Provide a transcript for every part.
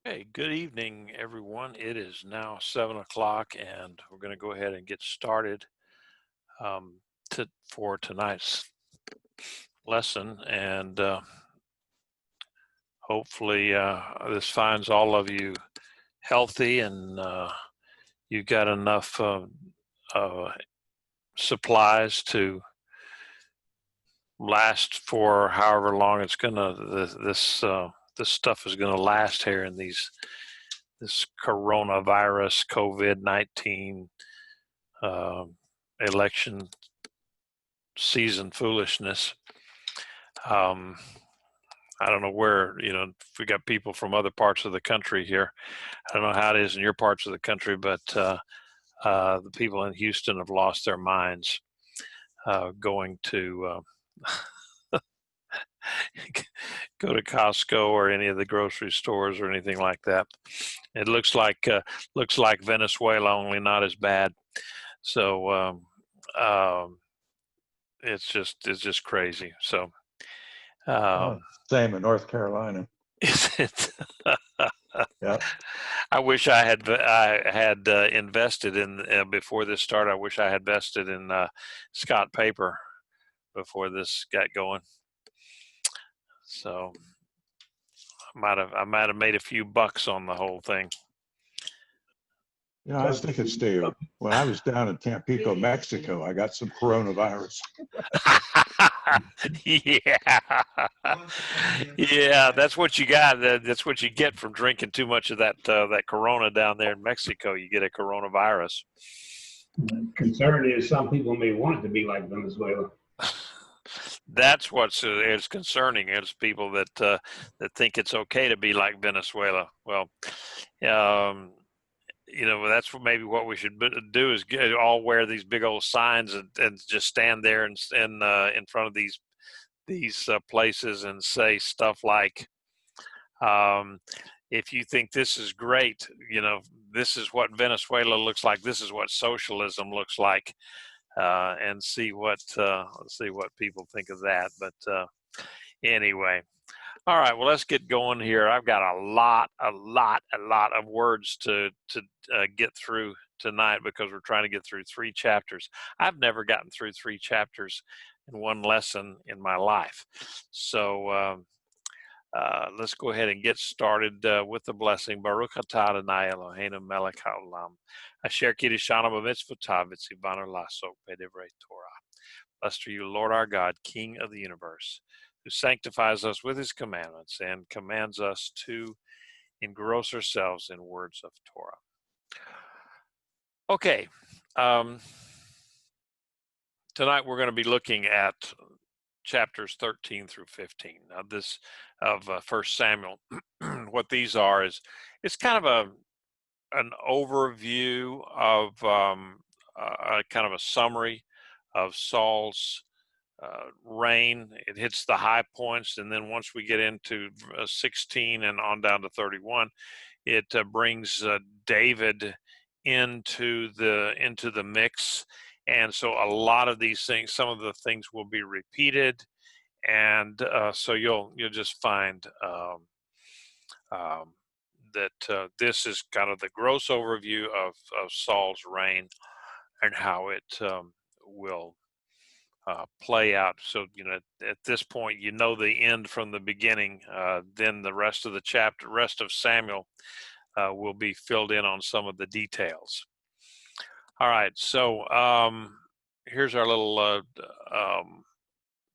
Hey, good evening, everyone. It is now 7 o'clock, and we're going to go ahead and get started for tonight's lesson. And hopefully, this finds all of you healthy and you've got enough uh, supplies to last for however long it's gonna. This stuff is going to last here in this coronavirus COVID-19 uh, election season foolishness. Um, I don't know where, if we got people from other parts of the country here. I don't know how it is in your parts of the country, but the people in Houston have lost their minds going to go to Costco or any of the grocery stores or anything like that. It looks like Venezuela, only not as bad. So it's just crazy. So Oh, um, same in North Carolina. is it? Yeah. I wish I had invested in before this started. I wish I had invested in Scott Paper before this got going. So I might have made a few bucks on the whole thing. I was thinking, Steve, when I was down in Tampico, Mexico, I got some coronavirus. Yeah, yeah, that's what you got. That's what you get from drinking too much of that Corona down there in Mexico. You get a coronavirus. Concern is some people may want it to be like Venezuela. That's what's is concerning. It's people that think it's okay to be like Venezuela. Well, um, that's maybe what we should do is all wear these big old signs and just stand there and in front of these places and say stuff like, um, if you think this is great, this is what Venezuela looks like. This is what socialism looks like, and see what people think of that. But anyway, all right. Well, let's get going here. I've got a lot of words to get through tonight because we're trying to get through 3 chapters. I've never gotten through 3 chapters in one lesson in my life. So let's go ahead and get started with the blessing. Baruch atah Adonai Eloheinu melech haolam, asher kiddushanu b'mitzvotav v'tzivanu la'asok b'divrei Torah. Blessed are you, Lord our God, King of the universe, who sanctifies us with his commandments and commands us to engross ourselves in words of Torah. Okay. Tonight we're going to be looking at chapters 13 through 15. Now, this of 1 Samuel. What these are is it's kind of an overview of kind of a summary of Saul's reign. It hits the high points, and then once we get into 16 and on down to 31, it brings David into the mix. And so a lot of these things, some of the things will be repeated, and so you'll just find um, that this is kind of the gross overview of Saul's reign and how it will play out. So at this point, the end from the beginning. Then the rest of the rest of Samuel will be filled in on some of the details. All right, so here's our little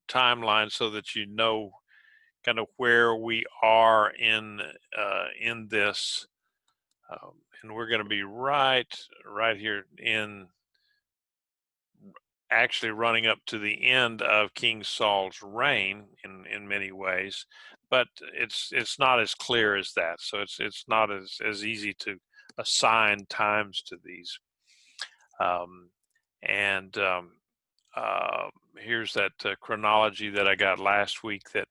timeline so that you know kind of where we are in this, and we're going to be right here in actually running up to the end of King Saul's reign in many ways, but it's not as clear as that. So it's not as easy to assign times to these. And here's that chronology that I got last week that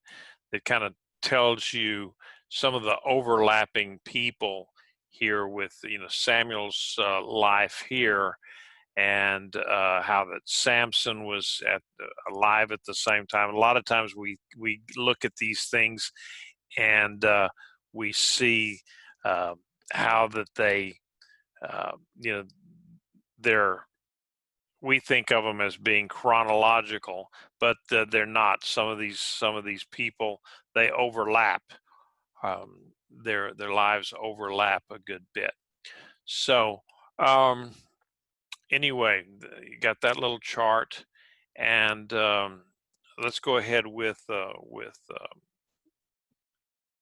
kind of tells you some of the overlapping people here with Samuel's life here, and how that Samson was alive at the same time. A lot of times we look at these things and we see uh, how that they, you know, they're, we think of them as being chronological, but they're not. Some of these people, they overlap. Their lives overlap a good bit. So anyway, you got that little chart, and let's go ahead with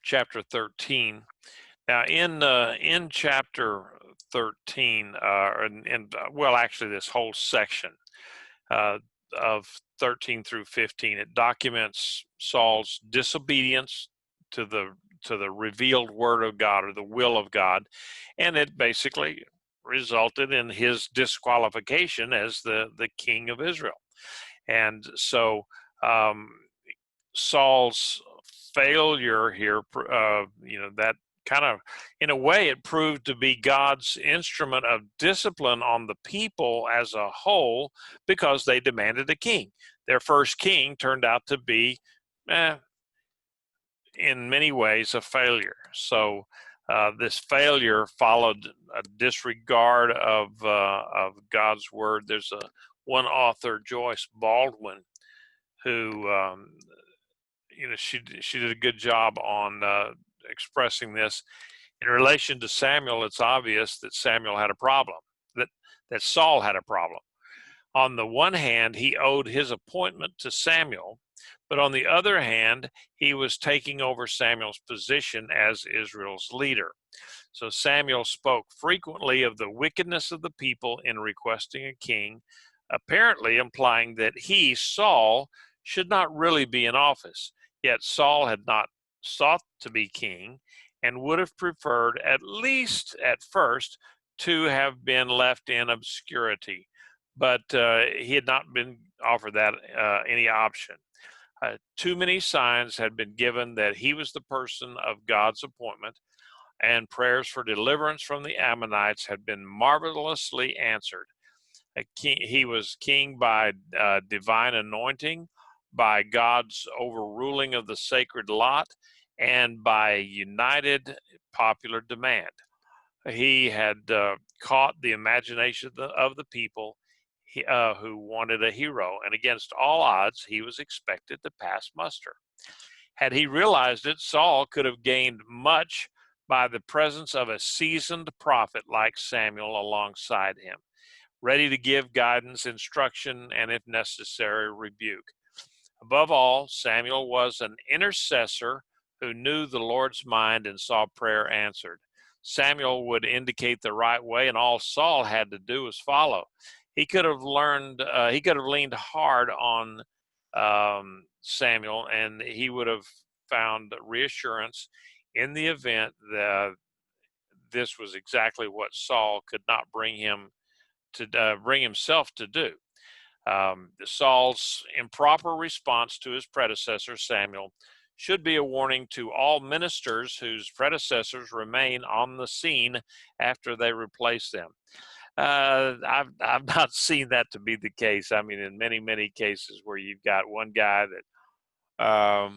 chapter 13. Now, in chapter 13, well, actually, this whole section uh, of 13 through 15, it documents Saul's disobedience to the revealed word of God, or the will of God, and it basically resulted in his disqualification as the king of Israel. And so Saul's failure here, that kind of, in a way, it proved to be God's instrument of discipline on the people as a whole, because they demanded a king. Their first king turned out to be, in many ways, a failure. So this failure followed a disregard of God's word. There's one author, Joyce Baldwin, who she did a good job on expressing this. In relation to Samuel, it's obvious that Samuel had a problem, that Saul had a problem. On the one hand, he owed his appointment to Samuel, but on the other hand, he was taking over Samuel's position as Israel's leader. So Samuel spoke frequently of the wickedness of the people in requesting a king, apparently implying that he, Saul, should not really be in office. Yet Saul had not sought to be king, and would have preferred, at least at first, to have been left in obscurity. But he had not been offered that any option. Too many signs had been given that he was the person of God's appointment, and prayers for deliverance from the Ammonites had been marvelously answered. He was king by divine anointing, by God's overruling of the sacred lot, and by united popular demand. He had caught the imagination of the people who wanted a hero, and against all odds, he was expected to pass muster. Had he realized it, Saul could have gained much by the presence of a seasoned prophet like Samuel alongside him, ready to give guidance, instruction, and, if necessary, rebuke. Above all, Samuel was an intercessor who knew the Lord's mind and saw prayer answered. Samuel would indicate the right way, and all Saul had to do was follow. He could have leaned hard on Samuel, and he would have found reassurance in the event that this was exactly what Saul could not bring himself to do. Saul's improper response to his predecessor, Samuel, should be a warning to all ministers whose predecessors remain on the scene after they replace them. I've not seen that to be the case. I mean, in many cases where you've got one guy that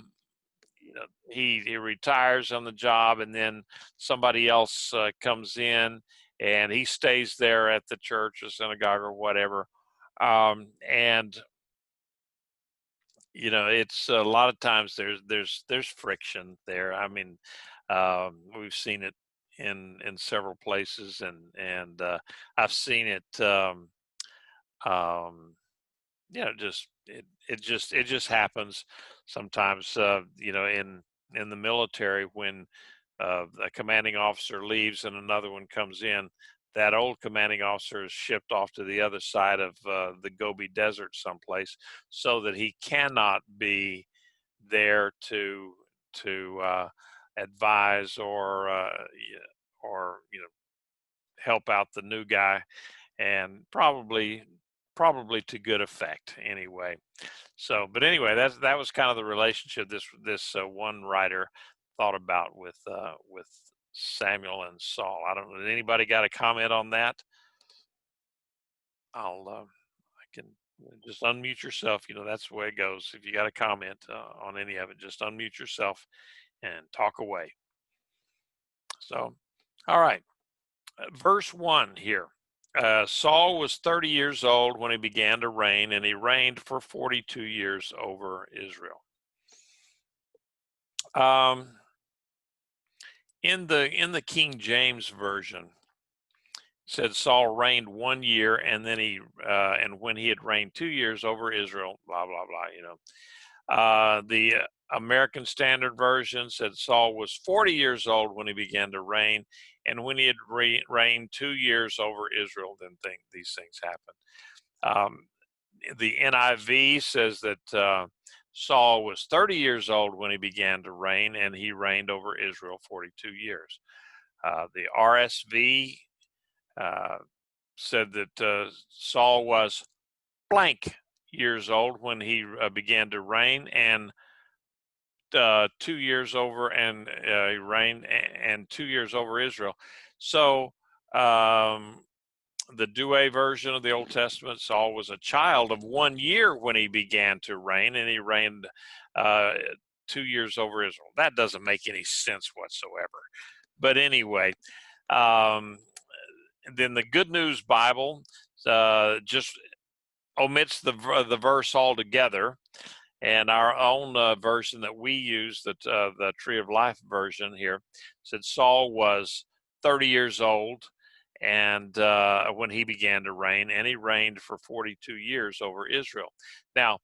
he retires on the job, and then somebody else comes in, and he stays there at the church or synagogue or whatever. And it's a lot of times there's friction there. I mean, we've seen it in several places, and I've seen it. It just happens sometimes. In the military, when a commanding officer leaves and another one comes in, that old commanding officer is shipped off to the other side of the Gobi Desert someplace, so that he cannot be there to advise or help out the new guy, and probably to good effect anyway. So, but anyway, that was kind of the relationship this one writer thought about with Samuel and Saul. I don't know. Did anybody got a comment on that? I can just unmute yourself. That's the way it goes. If you got a comment on any of it, just unmute yourself and talk away. So, All right. Verse 1 here. Saul was 30 years old when he began to reign, and he reigned for 42 years over Israel. In the King James version, it said Saul reigned 1 year, and then and when he had reigned 2 years over Israel, blah blah blah. The American Standard Version said Saul was 40 years old when he began to reign, and when he had reigned 2 years over Israel, then these things happened. The NIV says that Saul was 30 years old when he began to reign, and he reigned over Israel 42 years. The RSV said that Saul was blank years old when he began to reign, and 2 years over, and he reigned and 2 years over Israel. So the Douay version of the Old Testament, Saul was a child of 1 year when he began to reign, and he reigned 2 years over Israel. That doesn't make any sense whatsoever. But anyway, then the Good News Bible just omits the verse altogether. And our own version that we use, the Tree of Life version here, said Saul was 30 years old and when he began to reign, and he reigned for 42 years over Israel. Now,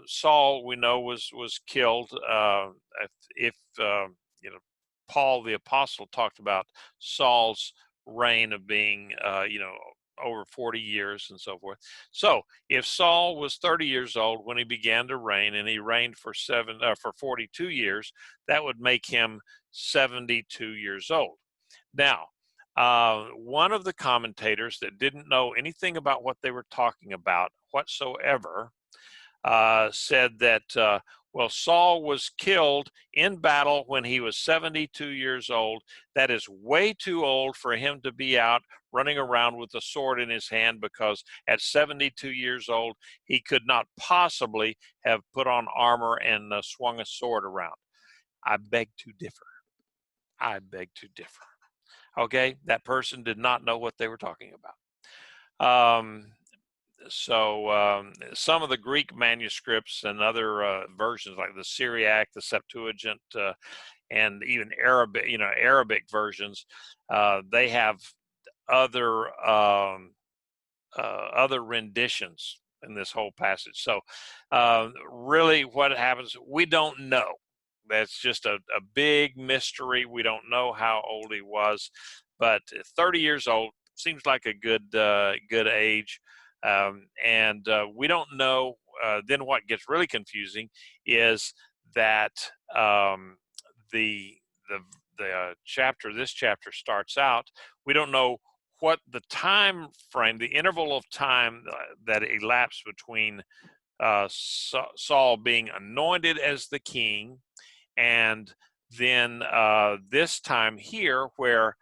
Saul, we know, was killed. If you know, Paul the apostle talked about Saul's reign of being over 40 years and so forth. So if Saul was 30 years old when he began to reign, and he reigned for 42 years, that would make him 72 years old. Now, one of the commentators that didn't know anything about what they were talking about whatsoever said that, well, Saul was killed in battle when he was 72 years old. That is way too old for him to be out running around with a sword in his hand, because at 72 years old, he could not possibly have put on armor and swung a sword around. I beg to differ. I beg to differ. Okay, that person did not know what they were talking about. So some of the Greek manuscripts and other versions, like the Syriac, the Septuagint, and even Arabic versions, they have other renditions in this whole passage. So really what happens, we don't know. That's just a big mystery. We don't know how old he was, but 30 years old seems like a good age. And we don't know. Then what gets really confusing is that this chapter starts out, we don't know what the time frame, the interval of time that elapsed between Saul being anointed as the king, and then this time here, where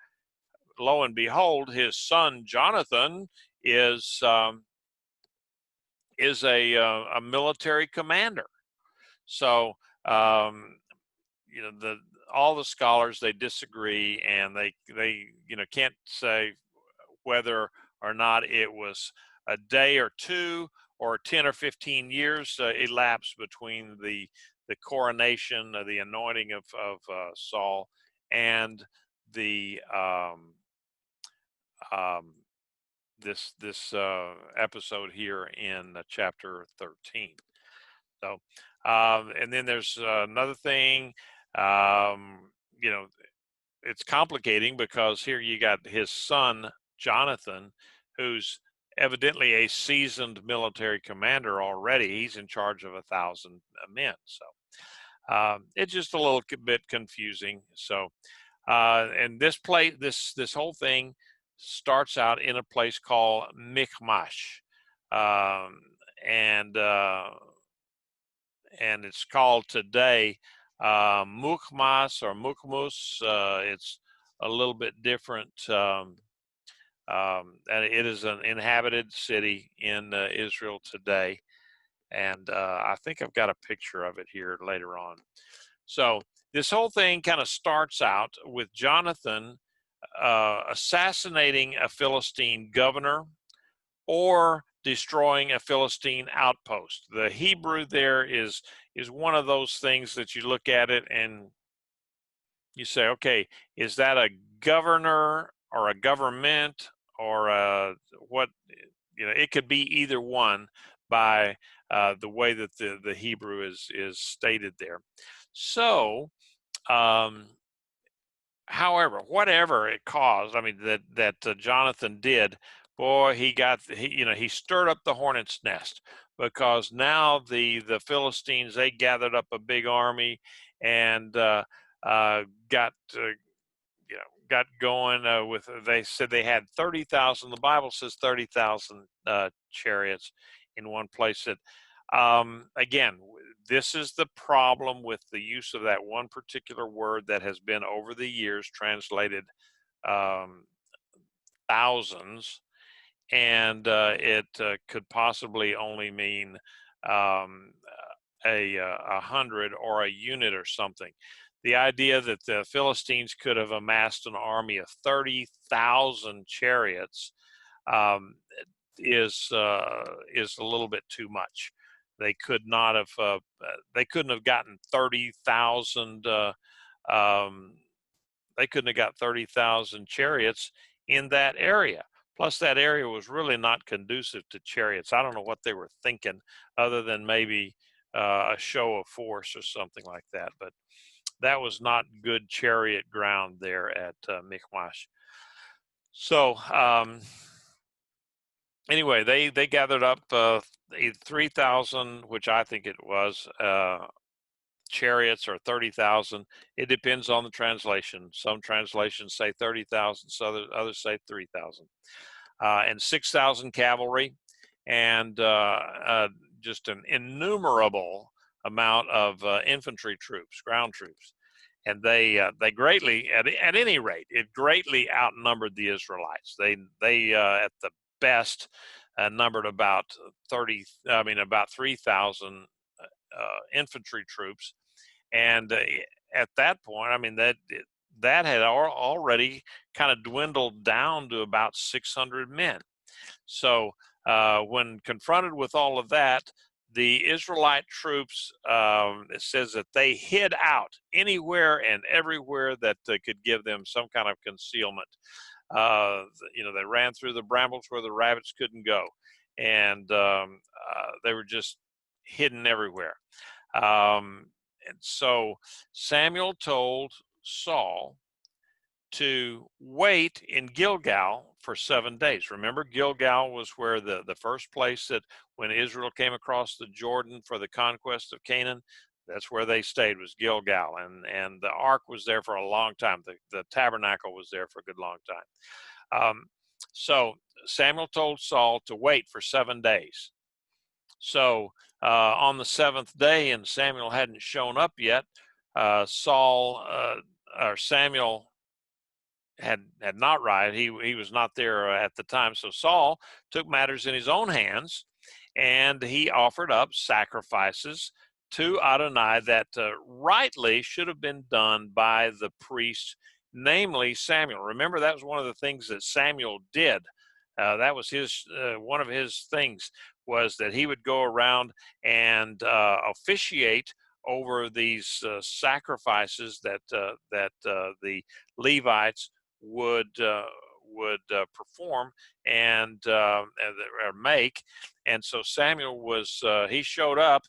lo and behold, his son Jonathan is a military commander. So all the scholars, they disagree, and they can't say whether or not it was a day or two or 10 or 15 years elapsed between the coronation, the anointing of Saul, and the this episode here in chapter 13. So, and then there's another thing. It's complicating, because here you got his son Jonathan, who's evidently a seasoned military commander already. He's in charge of 1,000 men. So it's just a little bit confusing. So and this whole thing starts out in a place called Michmash, and it's called today Mukhmas or Mukhmus. It's a little bit different, and it is an inhabited city in Israel today. And I think I've got a picture of it here later on. So this whole thing kind of starts out with Jonathan assassinating a Philistine governor or destroying a Philistine outpost. The Hebrew there is one of those things that you look at it and you say, okay, is that a governor or a government or what? You know, it could be either one by the way that the Hebrew is stated there. So, however, whatever it caused, I mean that Jonathan did, boy, he stirred up the hornet's nest, because now the Philistines, they gathered up a big army and got got going with. They said they had 30,000. The Bible says 30,000 chariots in one place. That again, this is the problem with the use of that one particular word that has been over the years translated thousands, and it could possibly only mean um, a hundred or a unit or something. The idea that the Philistines could have amassed an army of 30,000 chariots um, is a little bit too much. They could not have. They couldn't have gotten 30,000. They couldn't have got 30,000 chariots in that area. Plus, that area was really not conducive to chariots. I don't know what they were thinking, other than maybe a show of force or something like that. But that was not good chariot ground there at Michmash. So anyway, they gathered up 3,000, which I think it was, chariots, or 30,000. It depends on the translation. Some translations say 30,000, so others say 3,000. And 6,000 cavalry, and just an innumerable amount of infantry troops, ground troops. And they greatly, at any rate, it greatly outnumbered the Israelites. They at the best numbered about 3,000 infantry troops, and at that point, I mean that had already kind of dwindled down to about 600 men. So when confronted with all of that, the Israelite troops, it says that they hid out anywhere and everywhere that could give them some kind of concealment. They ran through the brambles where the rabbits couldn't go, and they were just hidden everywhere. And so Samuel told Saul to wait in Gilgal for 7 days. Remember, Gilgal was where the first place that when Israel came across the Jordan for the conquest of Canaan, that's where they stayed, was Gilgal. And the ark was there for a long time. The tabernacle was there for a good long time. So Samuel told Saul to wait for 7 days. So on the seventh day, and Samuel hadn't shown up yet, Samuel had not arrived. He was not there at the time. So Saul took matters in his own hands, and he offered up sacrifices to Adonai that rightly should have been done by the priest, namely Samuel. Remember, that was one of the things that Samuel did. That was one of his things, was that he would go around and officiate over these sacrifices that the Levites would perform and or make. And so Samuel he showed up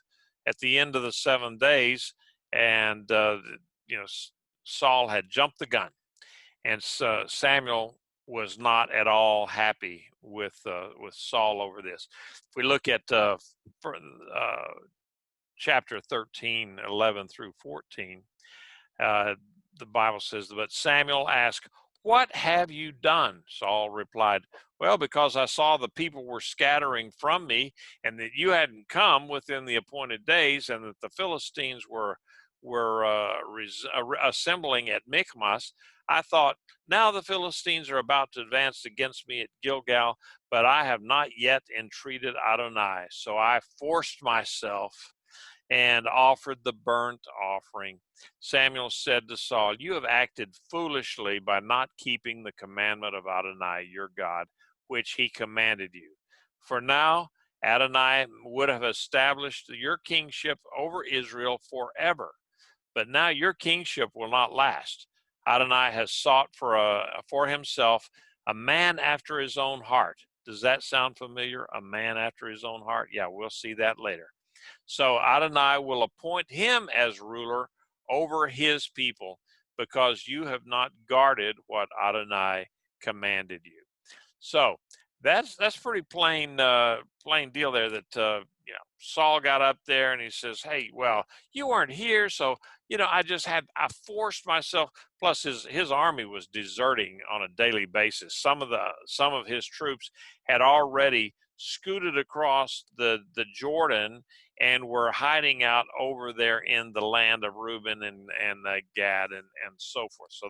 at the end of the 7 days, and Saul had jumped the gun, and so Samuel was not at all happy with Saul over this. If we look at chapter 13, 11 through 14, the Bible says, but Samuel asked, "What have you done?" Saul replied, "Well, because I saw the people were scattering from me, and that you hadn't come within the appointed days, and that the Philistines were assembling at Michmash, I thought, now the Philistines are about to advance against me at Gilgal, but I have not yet entreated Adonai. So I forced myself and offered the burnt offering. Samuel said to Saul, "You have acted foolishly by not keeping the commandment of Adonai your God, which he commanded you. For now Adonai would have established your kingship over Israel forever. But now your kingship will not last. Adonai has sought for himself a man after his own heart." Does that sound familiar? A man after his own heart? Yeah, we'll see that later. "So Adonai will appoint him as ruler over his people, because you have not guarded what Adonai commanded you." So that's pretty plain deal there. That Saul got up there and he says, "Hey, well, you weren't here, so I forced myself." Plus, his army was deserting on a daily basis. Some of his troops had already scooted across the Jordan and were hiding out over there in the land of Reuben and Gad and so forth. So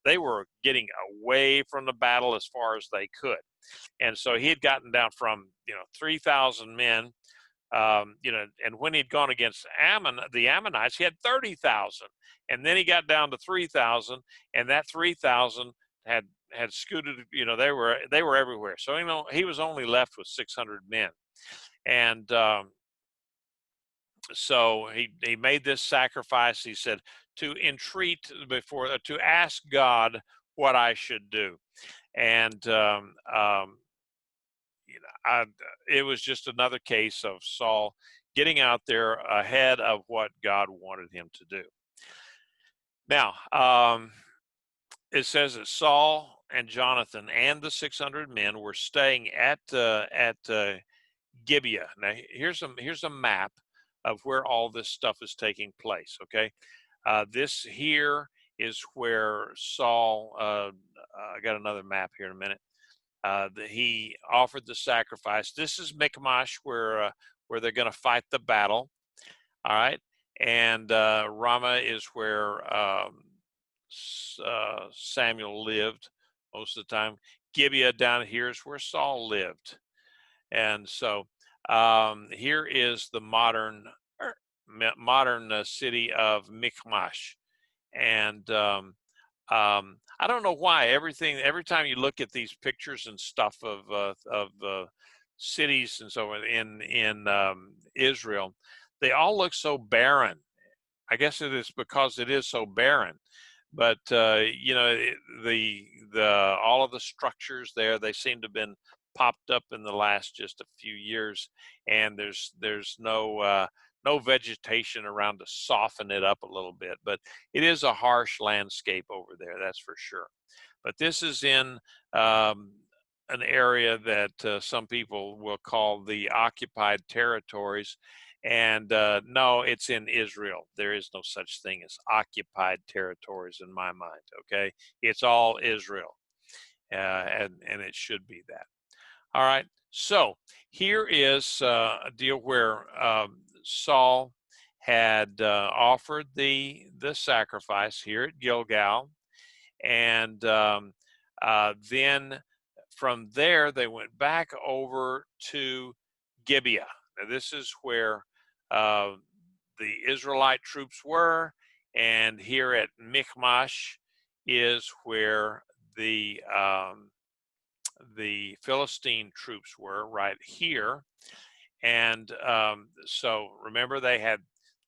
they were getting away from the battle as far as they could. And so he had gotten down from 3,000 men, and when he'd gone against the Ammonites, he had 30,000, and then he got down to 3,000, and that 3,000 had scooted. They were everywhere. So he was only left with 600 men, and so he made this sacrifice. He said to entreat to ask God what I should do, and it was just another case of Saul getting out there ahead of what God wanted him to do. Now, it says that Saul and Jonathan and the 600 men were staying at Gibeah. Now, here's a map of where all this stuff is taking place. Okay, this here is where Saul. I got another map here in a minute. He offered the sacrifice. This is Michmash, where they're going to fight the battle. All right, and Ramah is where Samuel lived most of the time. Gibeah down here is where Saul lived, and so here is the modern city of Michmash, and I don't know why every time you look at these pictures and stuff of cities and so on in Israel, they all look so barren. I guess it is because it is so barren. But all of the structures there, they seem to have been popped up in the last just a few years, and there's no vegetation around to soften it up a little bit. But it is a harsh landscape over there, that's for sure. But this is in an area that some people will call the occupied territories. And no, it's in Israel. There is no such thing as occupied territories in my mind. Okay, it's all Israel, and it should be that. All right. So here is a deal where Saul had offered the sacrifice here at Gilgal, and then from there they went back over to Gibeah. Now this is where the Israelite troops were, and here at Michmash is where the Philistine troops were, right here. And so remember, they had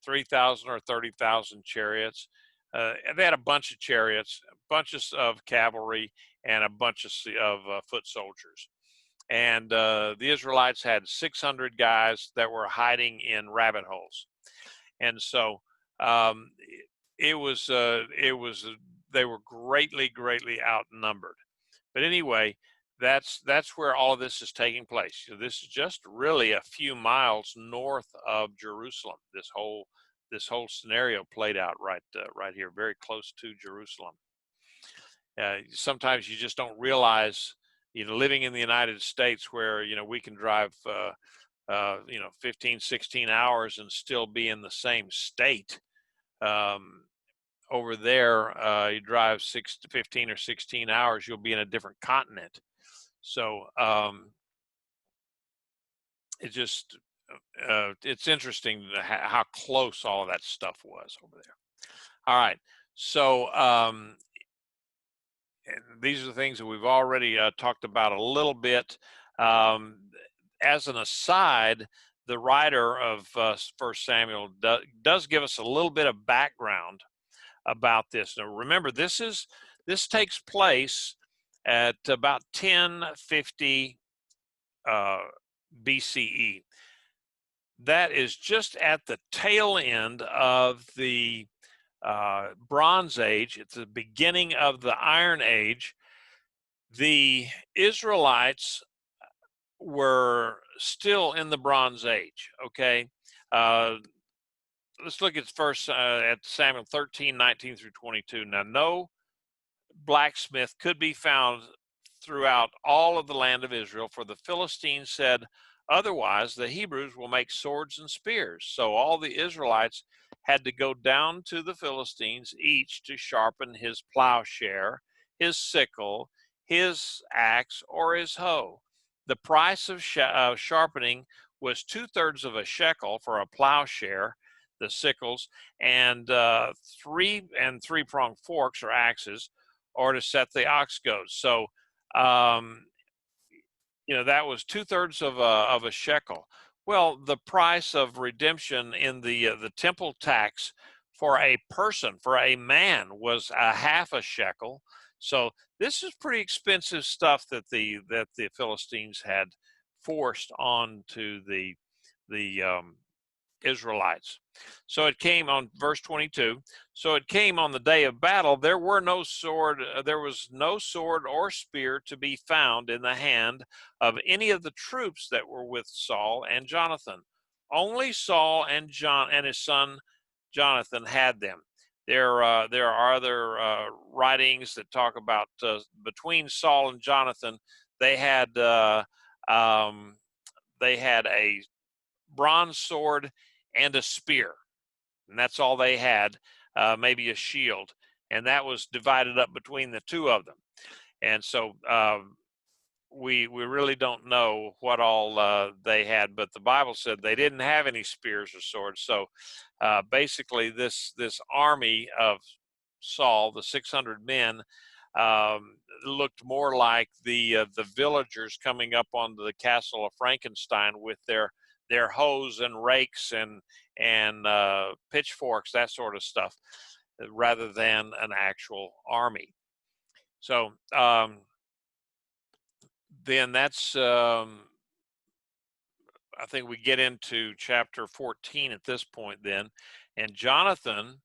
3,000 or 30,000 chariots. They had a bunch of chariots, bunches of cavalry, and a bunch of foot soldiers. And the Israelites had 600 guys that were hiding in rabbit holes. And so they were greatly outnumbered. But anyway, that's where all of this is taking place. This is just really a few miles north of Jerusalem. This whole scenario played out right here, very close to Jerusalem. Sometimes you just don't realize, living in the United States, where we can drive 15, 16 hours and still be in the same state. Over there, you drive 15 or 16 hours, you'll be in a different continent. So it just it's interesting how close all of that stuff was over there. All right. So and these are the things that we've already talked about a little bit. Um, as an aside, the writer of First Samuel does give us a little bit of background about this. Now, remember, this takes place at about 1050 BCE. That is just at the tail end of the Bronze Age. It's the beginning of the Iron Age. The Israelites were still in the Bronze Age. Okay, let's look at first at Samuel 13:19 through 22. Now, no blacksmith could be found throughout all of the land of Israel, for the Philistines said, otherwise the Hebrews will make swords and spears. So all the Israelites had to go down to the Philistines, each to sharpen his plowshare, his sickle, his axe, or his hoe. The price of sharpening was 2/3 of a shekel for a plowshare, the sickles, and three-pronged forks or axes, or to set the ox goads. So, that was 2/3 of a shekel. Well, the price of redemption in the temple tax for a person, for a man, was a half a shekel. So this is pretty expensive stuff that the Philistines had forced onto the Israelites. So it came on verse 22. So it came on the day of battle. There was no sword or spear to be found in the hand of any of the troops that were with Saul and Jonathan. Only Saul and his son Jonathan had them. There are other writings that talk about between Saul and Jonathan, they had a bronze sword and a spear, and that's all they had. Maybe a shield, and that was divided up between the two of them. And so we really don't know what all they had, but the Bible said they didn't have any spears or swords. So basically, this army of Saul, the 600 men, looked more like the villagers coming up onto the castle of Frankenstein with their hoes and rakes and pitchforks, that sort of stuff, rather than an actual army. So then that's I think we get into chapter 14 at this point then. And Jonathan,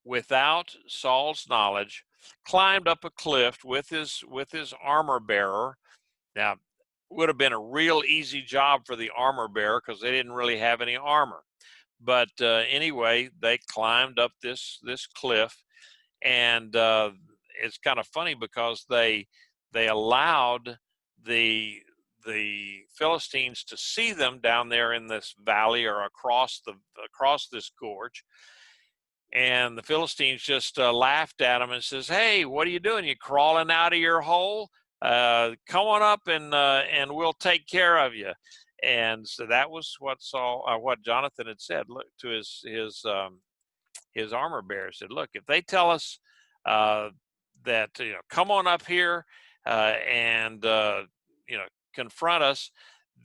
without Saul's knowledge, climbed up a cliff with his armor bearer. Now, would have been a real easy job for the armor bearer because they didn't really have any armor. But anyway, they climbed up this cliff, and it's kind of funny because they allowed the Philistines to see them down there in this valley or across this gorge. And the Philistines just laughed at them and says, "Hey, what are you doing? You crawling out of your hole? Come on up and we'll take care of you." And so that was what Jonathan had said. Look, to his armor bearer, said, "Look, if they tell us that come on up here and confront us,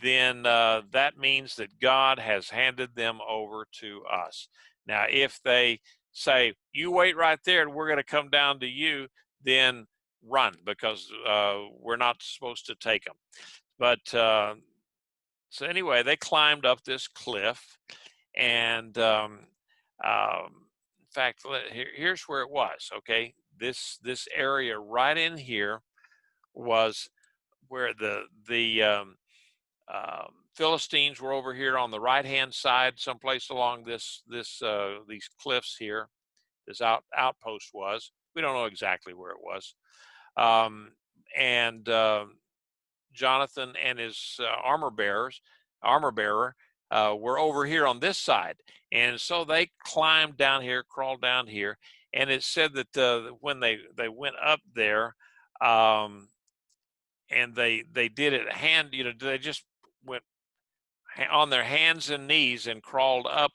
then that means that God has handed them over to us. Now, if they say, you wait right there and we're going to come down to you, then run, because we're not supposed to take them." But so anyway, they climbed up this cliff, and in fact, here's where it was. Okay, this area right in here was where the Philistines were over here on the right hand side, someplace along these cliffs here. This outpost was. We don't know exactly where it was. And Jonathan and his armor bearer were over here on this side, and so they climbed down here, crawled down here, and it said that when they went up there, and they did it they just went on their hands and knees and crawled up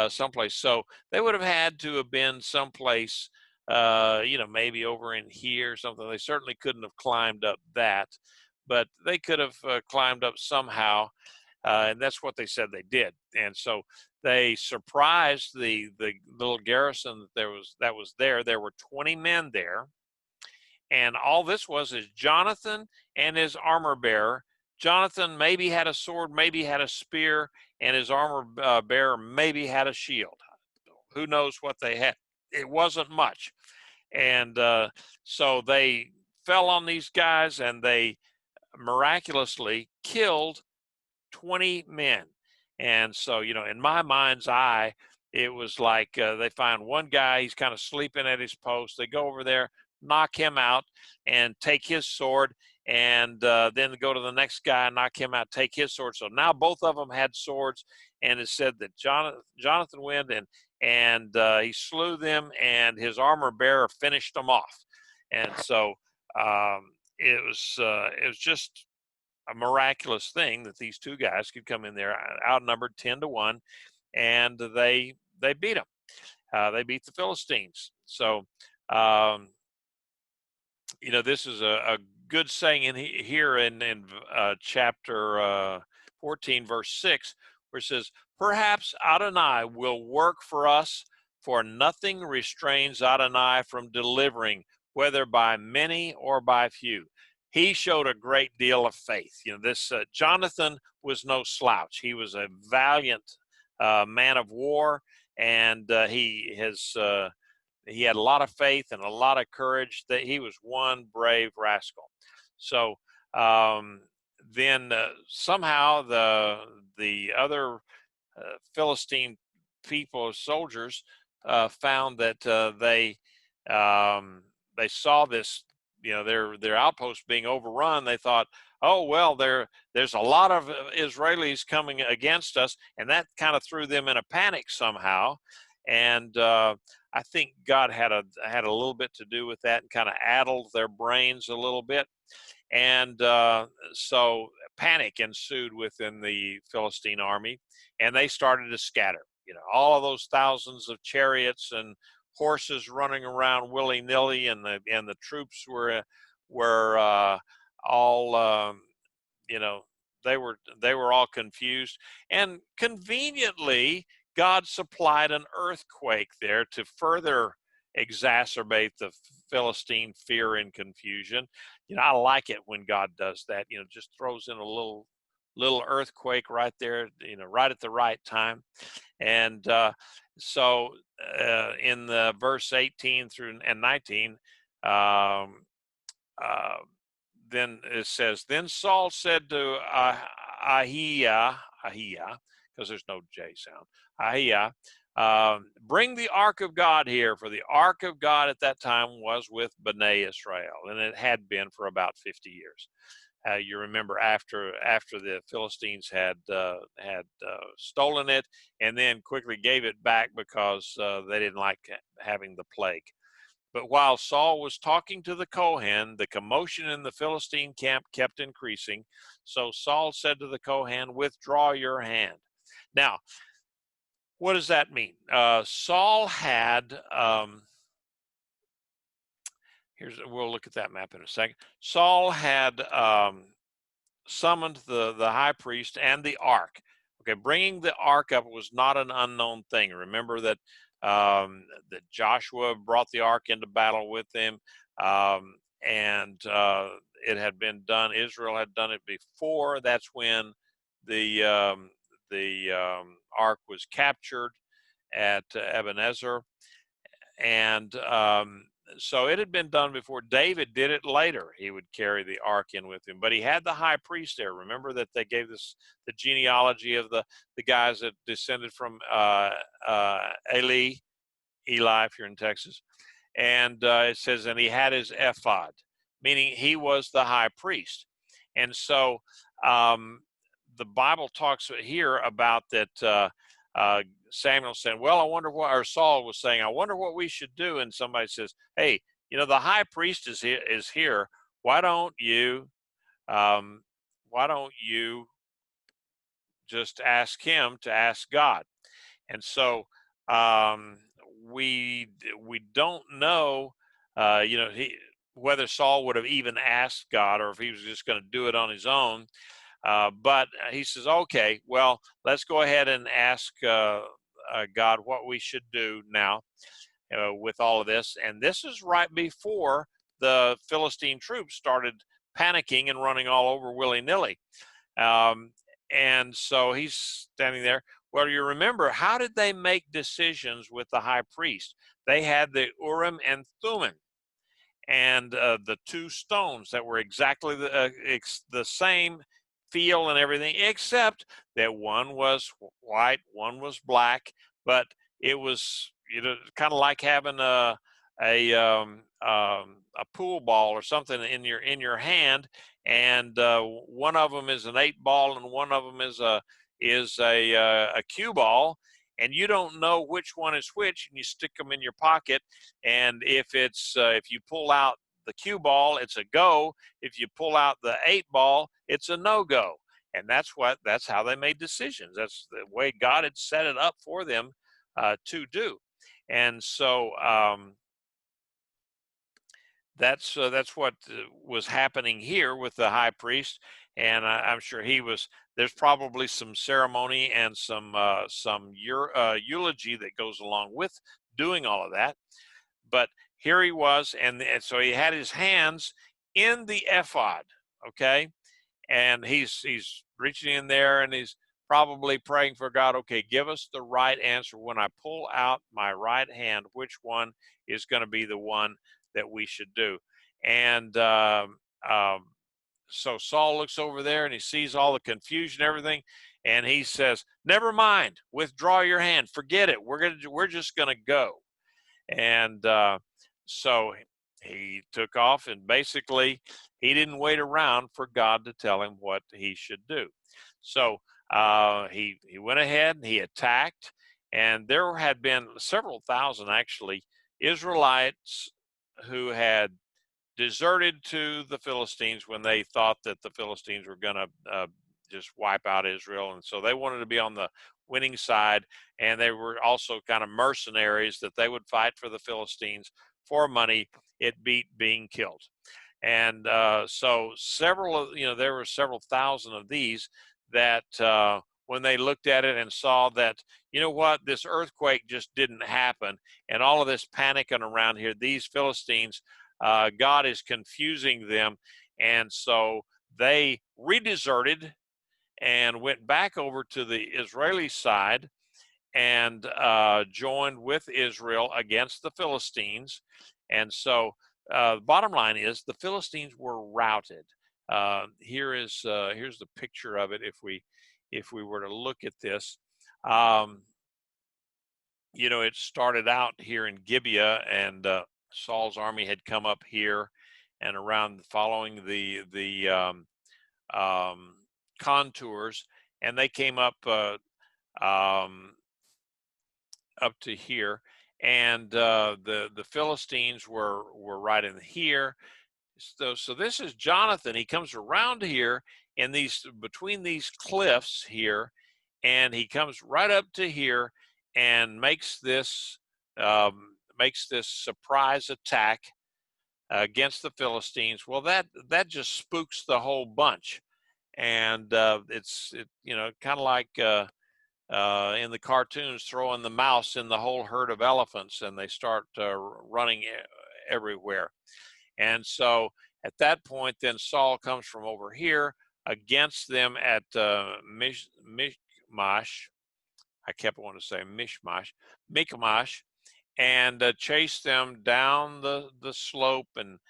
someplace. So they would have had to have been someplace, maybe over in here or something. They certainly couldn't have climbed up that, but they could have climbed up somehow. And that's what they said they did. And so they surprised the little garrison that was there. There were 20 men there. And all this was is Jonathan and his armor bearer. Jonathan maybe had a sword, maybe had a spear, and his armor bearer maybe had a shield. Who knows what they had? It wasn't much. And so they fell on these guys, and they miraculously killed 20 men. And so, in my mind's eye, it was like they find one guy, he's kind of sleeping at his post. They go over there, knock him out, and take his sword, and then go to the next guy, knock him out, take his sword. So now both of them had swords, and it said that Jonathan went and he slew them, and his armor bearer finished them off. And so it was just a miraculous thing that these two guys could come in there outnumbered 10-1, and they beat them. They beat the Philistines. So, this is a good saying in here in chapter 14, verse 6, where it says, "Perhaps Adonai will work for us, for nothing restrains Adonai from delivering, whether by many or by few." He showed a great deal of faith. This Jonathan was no slouch. He was a valiant man of war, and he had a lot of faith and a lot of courage. That he was one brave rascal. So then somehow the other Philistine soldiers found that they saw this, their outpost being overrun. They thought, oh well, there's a lot of Israelis coming against us, and that kind of threw them in a panic somehow. And I think God had a little bit to do with that, and kind of addled their brains a little bit. And so panic ensued within the Philistine army, and they started to scatter. All of those thousands of chariots and horses running around willy-nilly, and the troops were all they were all confused. And conveniently, God supplied an earthquake there to further exacerbate the Philistine fear and confusion. I like it when God does that. Just throws in a little earthquake right there, right at the right time. And so in the verse 18 through and 19, then it says, "Then Saul said to Ahiah, because there's no J sound, Ahiah, bring the ark of God here, for the ark of God at that time was with Bnei Israel," and it had been for about 50 years. You remember after the Philistines had stolen it, and then quickly gave it back because they didn't like having the plague. But while Saul was talking to the Kohen, the commotion in the Philistine camp kept increasing. So Saul said to the Kohen, "Withdraw your hand." Now, what does that mean? Saul had, we'll look at that map in a second. Saul had summoned the high priest and the ark. Okay, bringing the ark up was not an unknown thing. Remember that Joshua brought the ark into battle with him, and it had been done. Israel had done it before. That's when the ark was captured at Ebenezer, and so it had been done before. David did it later. He would carry the ark in with him, but he had the high priest there. Remember that they gave the genealogy of the guys that descended from Eli, if you're in Texas. And it says, and he had his ephod, meaning he was the high priest. And so the Bible talks here about that Samuel saying, well, I wonder what, or Saul was saying, I wonder what we should do. And somebody says, hey, the high priest is here. Why don't you just ask him to ask God. And so um, we don't know, whether Saul would have even asked God or if he was just going to do it on his own. But he says, okay, well, let's go ahead and ask God what we should do now with all of this. And this is right before the Philistine troops started panicking and running all over willy-nilly. Um, and so he's standing there. Well, you remember, how did they make decisions with the high priest? They had the Urim and Thummim, and the two stones that were exactly the same feel and everything, except that one was white, one was black, but it was kind of like having a pool ball or something in your hand, and one of them is an 8-ball and one of them is a cue ball, and you don't know which one is which, and you stick them in your pocket, and if you pull out the cue ball, it's a go. If you pull out the 8-ball, it's a no-go. And that's how they made decisions. That's the way God had set it up for them to do. And so that's what was happening here with the high priest. And I'm sure there's probably some ceremony and some eulogy that goes along with doing all of that. But here he was, and so he had his hands in the ephod, okay? And he's reaching in there, and he's probably praying for God, okay, give us the right answer. When I pull out my right hand, which one is going to be the one that we should do? And so Saul looks over there, and he sees all the confusion and everything, and he says, never mind, withdraw your hand, forget it. We're just going to go. And so he took off, and basically he didn't wait around for God to tell him what he should do. So he went ahead and he attacked, and there had been several thousand actually Israelites who had deserted to the Philistines when they thought that the Philistines were going to just wipe out Israel. And so they wanted to be on the winning side. And they were also kind of mercenaries that they would fight for the Philistines for money. It beat being killed. And so there were several thousand of these that when they looked at it and saw that, this earthquake just didn't happen, and all of this panicking around here, these Philistines, God is confusing them. And so they re-deserted and went back over to the Israeli side and joined with Israel against the Philistines. And so the bottom line is the Philistines were routed. Here's the picture of it. If we were to look at this, it started out here in Gibeah, and Saul's army had come up here and around, following the contours, and they came up to here, and the Philistines were right in here. So this is Jonathan. He comes around here in between these cliffs here, and he comes right up to here and makes this surprise attack against the Philistines. Well, that just spooks the whole bunch, and it's kind of like in the cartoons, throwing the mouse in the whole herd of elephants, and they start running everywhere. And so at that point, then Saul comes from over here against them at Michmash. I kept wanting to say Michmash, and chased them down the slope and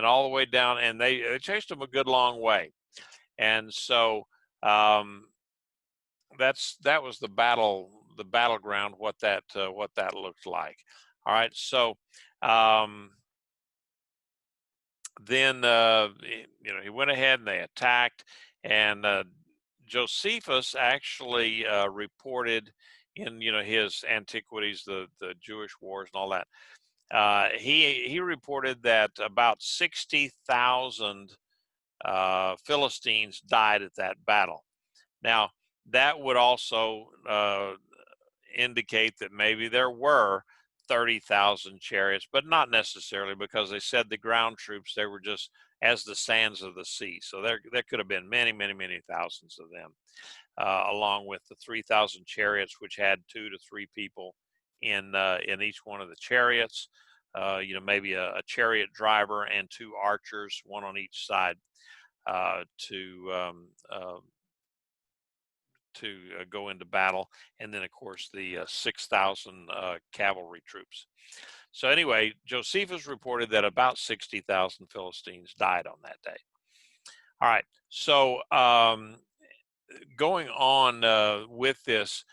all the way down, and they chased them a good long way. And so that was the battleground, what that looked like. All right, so then he went ahead and they attacked, and Josephus actually reported in his Antiquities, the Jewish wars and all that. He reported that about 60,000 Philistines died at that battle. Now, that would also indicate that maybe there were 30,000 chariots, but not necessarily, because they said the ground troops, they were just as the sands of the sea. So there could have been many, many, many thousands of them, along with the 3,000 chariots, which had 2 to 3 people in each one of the chariots. Maybe a chariot driver and 2 archers, one on each side, to go into battle, and then of course the 6,000 cavalry troops. So anyway, Josephus reported that about 60,000 Philistines died on that day. All right, so going on with this,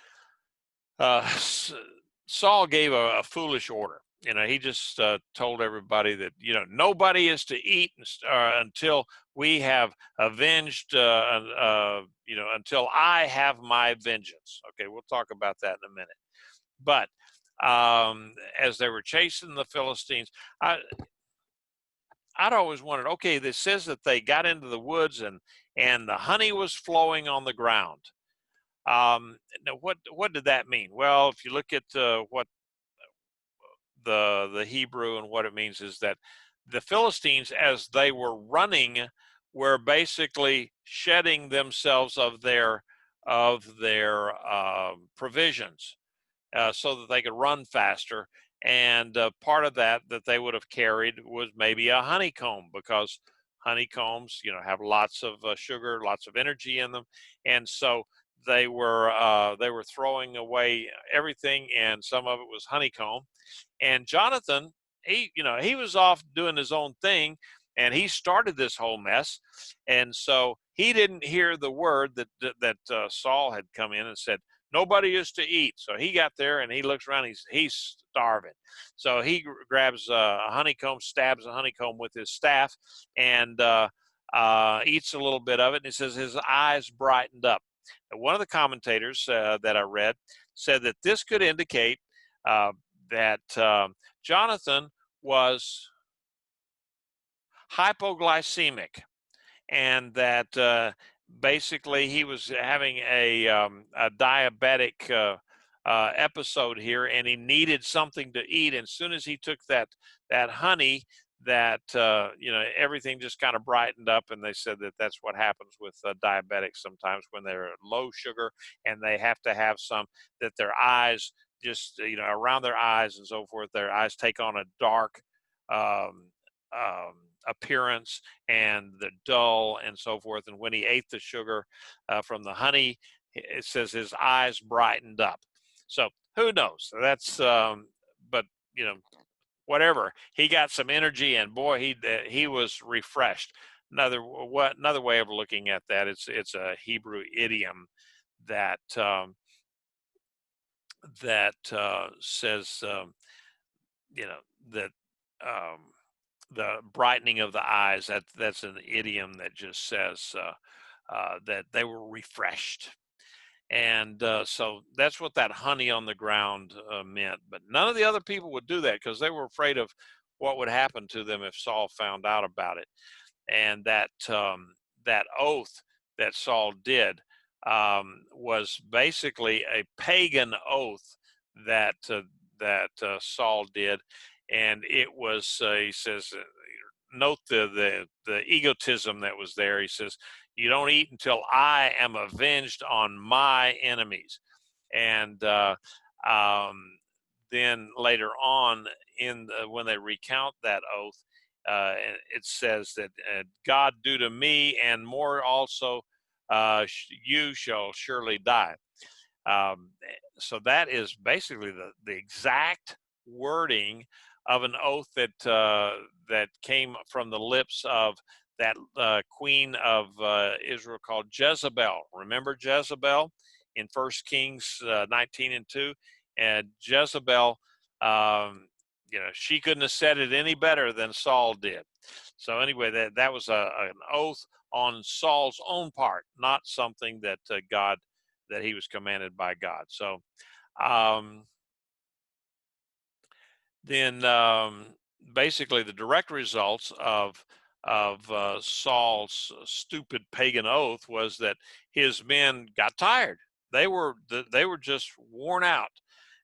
Saul gave a foolish order. He just told everybody that nobody is to eat until we have avenged, until I have my vengeance. Okay, we'll talk about that in a minute. But as they were chasing the Philistines, I'd always wondered, okay, this says that they got into the woods and the honey was flowing on the ground. Now, what did that mean? Well, if you look at what the Hebrew and what it means, is that the Philistines, as they were running, were basically shedding themselves of their provisions, so that they could run faster. And part of that they would have carried was maybe a honeycomb, because honeycombs, have lots of sugar, lots of energy in them, and so they were throwing away everything, and some of it was honeycomb. And Jonathan, he was off doing his own thing, and he started this whole mess. And so he didn't hear the word that Saul had come in and said, nobody is to eat. So he got there and he looks around, he's starving. So he grabs a honeycomb, stabs a honeycomb with his staff, and eats a little bit of it. And he says his eyes brightened up. And one of the commentators that I read said that this could indicate that Jonathan was hypoglycemic, and that basically he was having a diabetic episode here, and he needed something to eat. And as soon as he took that honey, that everything just kind of brightened up. And they said that that's what happens with diabetics sometimes when they're low sugar and they have to have some, that their eyes just around their eyes and so forth, their eyes take on a dark appearance, and the dull and so forth. And when he ate the sugar from the honey, it says his eyes brightened up. So who knows? That's but whatever. He got some energy, and boy, he was refreshed. Another way of looking at that, it's a Hebrew idiom that says that the brightening of the eyes. That's an idiom that just says that they were refreshed. And so that's what that honey on the ground meant. But none of the other people would do that, because they were afraid of what would happen to them if Saul found out about it. And that oath that Saul did was basically a pagan oath that Saul did. And it was, he says, note the egotism that was there. He says, you don't eat until I am avenged on my enemies. And then later on, when they recount that oath, it says that God do to me and more also, you shall surely die. So that is basically the exact wording of an oath that came from the lips of that queen of Israel called Jezebel. Remember Jezebel in 1 Kings 19:2? And Jezebel, she couldn't have said it any better than Saul did. So anyway, that was an oath on Saul's own part, not something that that he was commanded by God. So then basically the direct results of Saul's stupid pagan oath was that his men got tired. They were just worn out,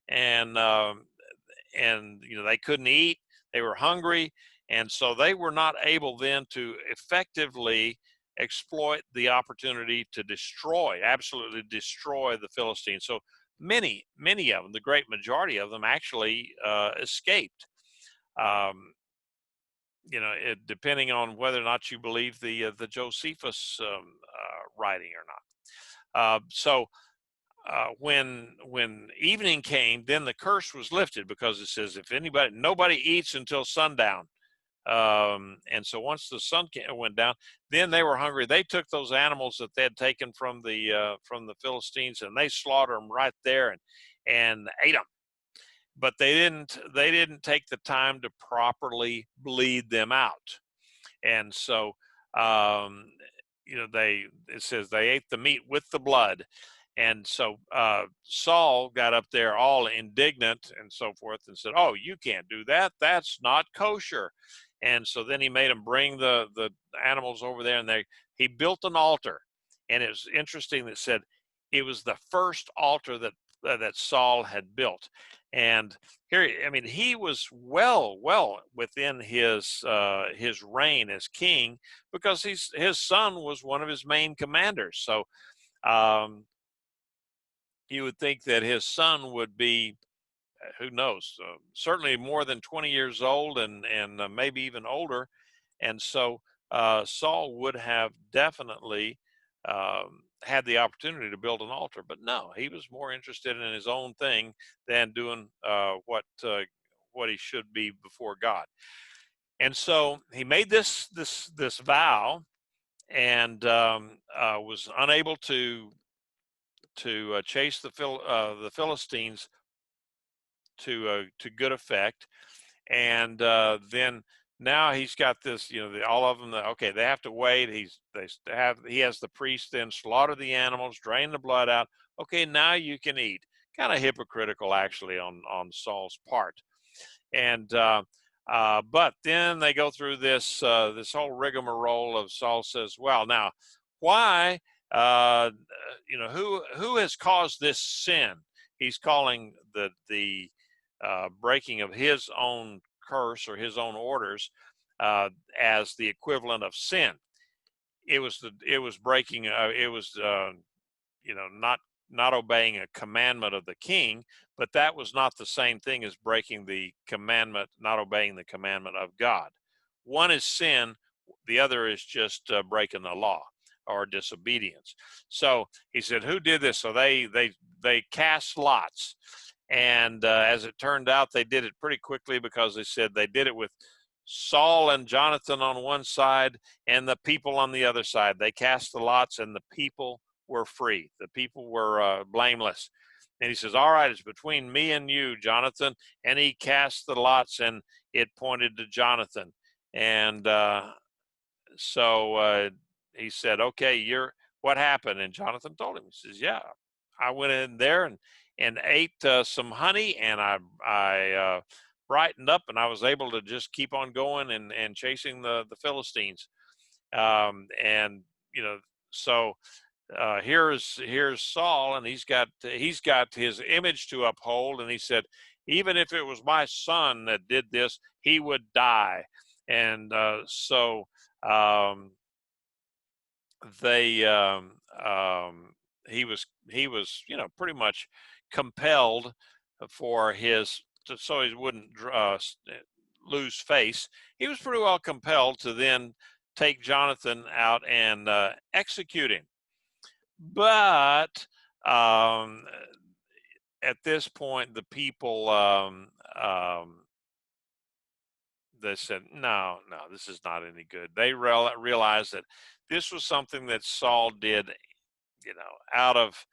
and they couldn't eat. They were hungry, and so they were not able then to effectively exploit the opportunity to absolutely destroy the Philistines. So many of them, the great majority of them, actually escaped. Depending on whether or not you believe the Josephus writing or not. When evening came, then the curse was lifted, because it says nobody eats until sundown. And so once the sun went down, then they were hungry. They took those animals that they had taken from the Philistines, and they slaughtered them right there and ate them. But they didn't take the time to properly bleed them out. And so it says they ate the meat with the blood. And so Saul got up there all indignant and so forth and said, "Oh, you can't do that. That's not kosher." And so then he made them bring the animals over there, and he built an altar. And it was interesting that said it was the first altar that Saul had built. And here, he was well within his reign as king, because his son was one of his main commanders. So you would think that his son would be, who knows, certainly more than 20 years old, and maybe even older. And so Saul would have definitely had the opportunity to build an altar, but no, he was more interested in his own thing than doing what he should be before God. And so he made this vow, and was unable to chase the Philistines to good effect. And then now he's got this, all of them. Okay, they have to wait. He has the priest then slaughter the animals, drain the blood out. Okay, now you can eat. Kind of hypocritical, actually, on Saul's part. And but then they go through this whole rigmarole of Saul says, "Well, now, why? Who has caused this sin?" He's calling the breaking of his own curse or his own orders as the equivalent of sin. It was breaking. It was not obeying a commandment of the king, but that was not the same thing as breaking the commandment, not obeying the commandment of God. One is sin, the other is just breaking the law or disobedience. So he said, "Who did this?" So they cast lots. And as it turned out, they did it pretty quickly, because they said they did it with Saul and Jonathan on one side and the people on the other side. They cast the lots, and the people were free. The people were blameless. And he says, "All right, it's between me and you, Jonathan." And he cast the lots, and it pointed to Jonathan. And so he said, "Okay, what happened?" And Jonathan told him. He says, "Yeah, I went in there and ate some honey, and I brightened up, and I was able to just keep on going and chasing the Philistines." And so here's Saul, and he's got his image to uphold, and he said, "Even if it was my son that did this, he would die." And so they he was pretty much compelled for so he wouldn't lose face. He was pretty well compelled to then take Jonathan out and execute him. But at this point, the people they said, no, this is not any good. They realized that this was something that Saul did, out of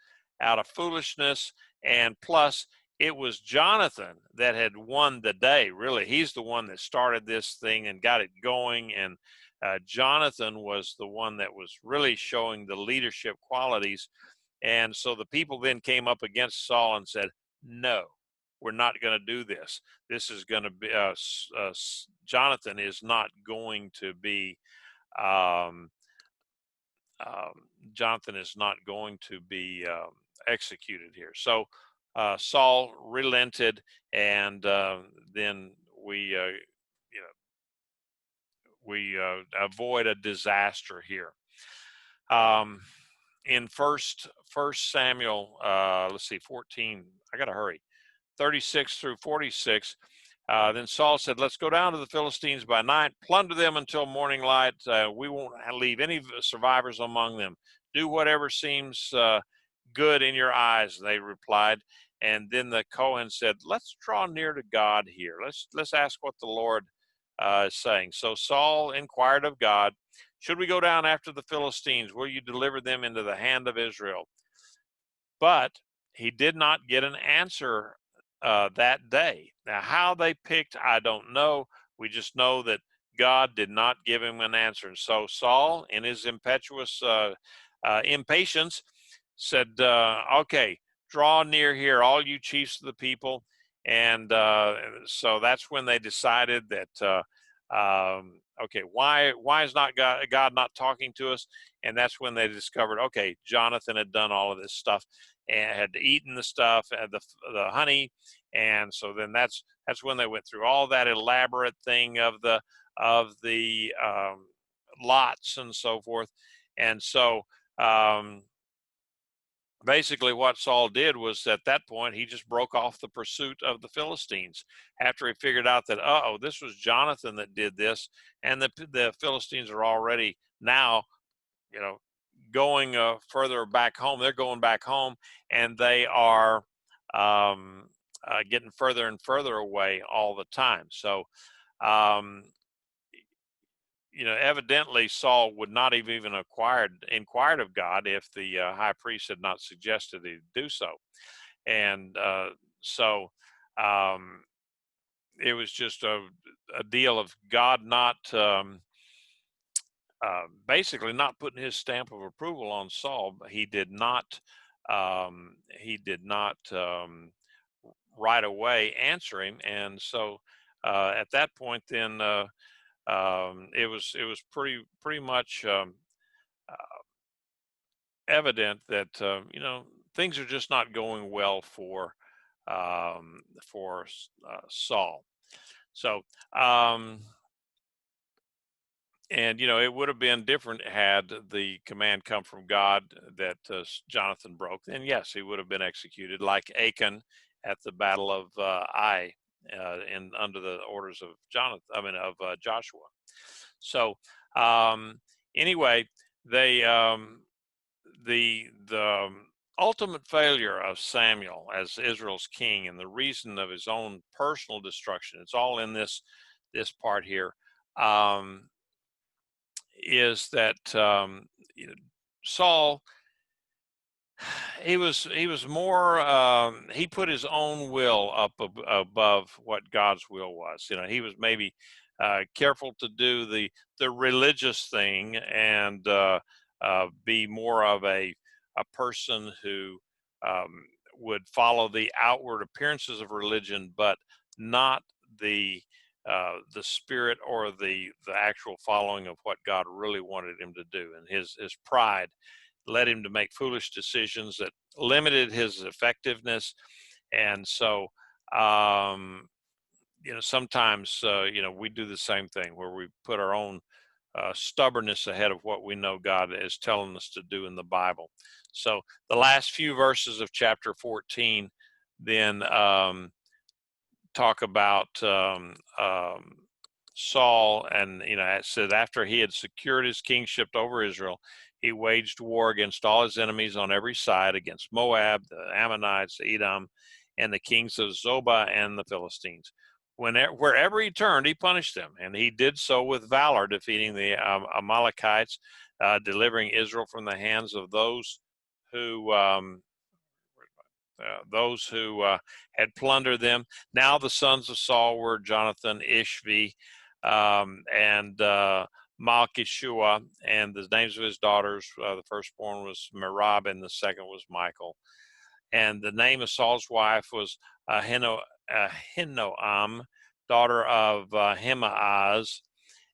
foolishness, and plus it was Jonathan that had won the day. Really, he's the one that started this thing and got it going, and Jonathan was the one that was really showing the leadership qualities. And so the people then came up against Saul and said, "No, we're not going to do this. This is going to be Jonathan is not going to be um, Jonathan is not going to be executed here. So Saul relented, and then we avoid a disaster here. In first Samuel, let's see, 14. I got to hurry. 36 through 46. Then Saul said, "Let's go down to the Philistines by night, plunder them until morning light. We won't leave any survivors among them. Do whatever seems good in your eyes," they replied. And then the Kohen said, "Let's draw near to God here. Let's ask what the Lord is saying." So Saul inquired of God, "Should we go down after the Philistines? Will you deliver them into the hand of Israel?" But he did not get an answer that day. Now, how they picked, I don't know. We just know that God did not give him an answer. And so Saul, in his impetuous impatience, said, "Okay, draw near here, all you chiefs of the people." And so that's when they decided that, okay, why is not God not talking to us? And that's when they discovered, okay, Jonathan had done all of this stuff and had eaten the stuff, the honey, and so then that's when they went through all that elaborate thing of the lots and so forth. And so basically what Saul did was, at that point, he just broke off the pursuit of the Philistines after he figured out that, this was Jonathan that did this, and the Philistines are already now, going further back home. They're going back home, and they are getting further and further away all the time. So, evidently Saul would not have even inquired of God if the high priest had not suggested he do so. And so it was just a deal of God not basically not putting his stamp of approval on Saul. He did not right away answer him, and so at that point, then it was pretty much evident that things are just not going well for Saul. So. And it would have been different had the command come from God that Jonathan broke. Then yes, he would have been executed, like Achan at the Battle of Ai, under the orders of Joshua. So anyway, they the ultimate failure of Samuel as Israel's king, and the reason of his own personal destruction, it's all in this part here. Is that Saul, he was more, he put his own will up above what God's will was. He was maybe careful to do the religious thing, and be more of a person who would follow the outward appearances of religion, but not the spirit or the actual following of what God really wanted him to do. And his pride led him to make foolish decisions that limited his effectiveness. And so, sometimes, we do the same thing, where we put our own stubbornness ahead of what we know God is telling us to do in the Bible. So the last few verses of chapter 14 then talk about Saul, and it said, after he had secured his kingship over Israel, he waged war against all his enemies on every side, against Moab, the Ammonites, Edom, and the kings of Zobah and the Philistines. Wherever he turned, he punished them, and he did so with valor, defeating the Amalekites, delivering Israel from the hands of those who had plundered them. Now the sons of Saul were Jonathan, Ishvi, and Malchishua, and the names of his daughters, the firstborn was Merab, and the second was Michal. And the name of Saul's wife was Ahinoam, daughter of Ahimaaz.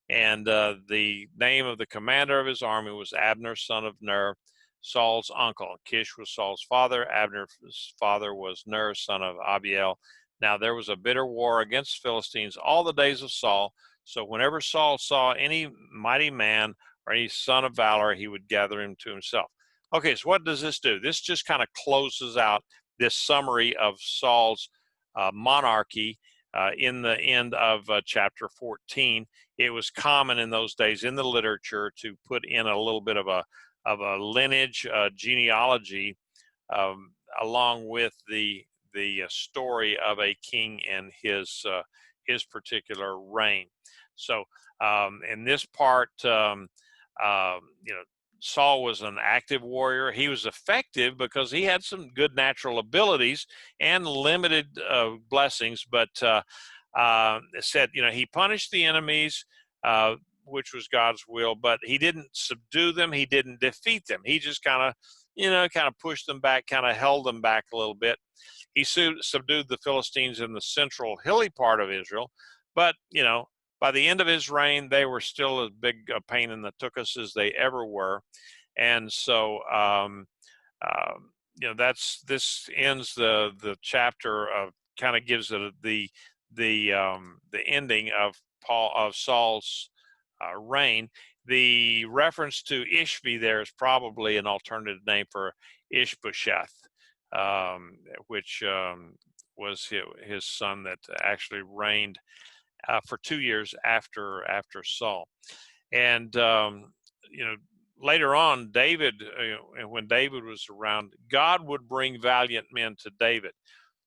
And the name of the commander of his army was Abner, son of Ner, Saul's uncle. Kish was Saul's father. Abner's father was Ner, son of Abiel. Now there was a bitter war against Philistines all the days of Saul. So whenever Saul saw any mighty man or any son of valor, he would gather him to himself. Okay, so what does this do? This just kind of closes out this summary of Saul's monarchy in the end of chapter 14. It was common in those days in the literature to put in a little bit of a lineage, genealogy, along with the story of a king and his particular reign. So in this part, Saul was an active warrior. He was effective because he had some good natural abilities and limited blessings, but it said, he punished the enemies, which was God's will, but he didn't subdue them. He didn't defeat them. He just kind of pushed them back, kind of held them back a little bit. He subdued the Philistines in the central hilly part of Israel, but, by the end of his reign, they were still as big a pain in the tuchus as they ever were. And so, this ends the chapter of, kind of gives it the ending of Saul's reign. The reference to Ishvi there is probably an alternative name for Ishbosheth, which was his son that actually reigned for 2 years after Saul. And later on, David, when David was around, God would bring valiant men to David.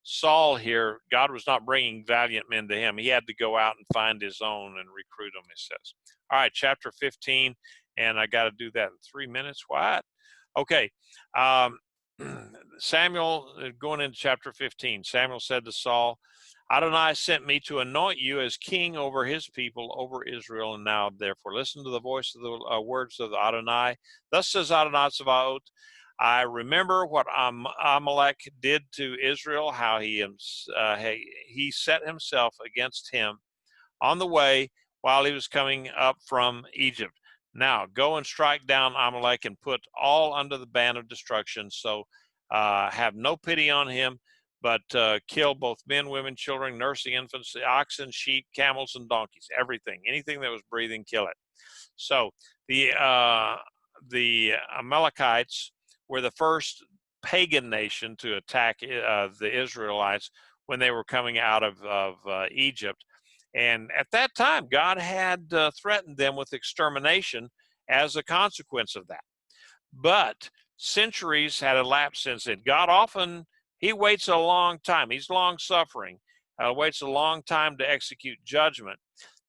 Saul here, God was not bringing valiant men to him. He had to go out and find his own and recruit them, it says. All right, chapter 15, and I got to do that in 3 minutes. What? Okay. Samuel, going into chapter 15, Samuel said to Saul, Adonai sent me to anoint you as king over his people, over Israel. And now, therefore, listen to the voice of the words of Adonai. Thus says Adonai Tzevaot, I remember what Amalek did to Israel, how he set himself against him on the way while he was coming up from Egypt. Now, go and strike down Amalek and put all under the ban of destruction. So have no pity on him, but kill both men, women, children, nursing infants, oxen, sheep, camels, and donkeys, everything. Anything that was breathing, kill it. So the Amalekites were the first pagan nation to attack the Israelites when they were coming out of Egypt. And at that time, God had threatened them with extermination as a consequence of that. But centuries had elapsed since then. God often, he waits a long time. He's long-suffering, waits a long time to execute judgment,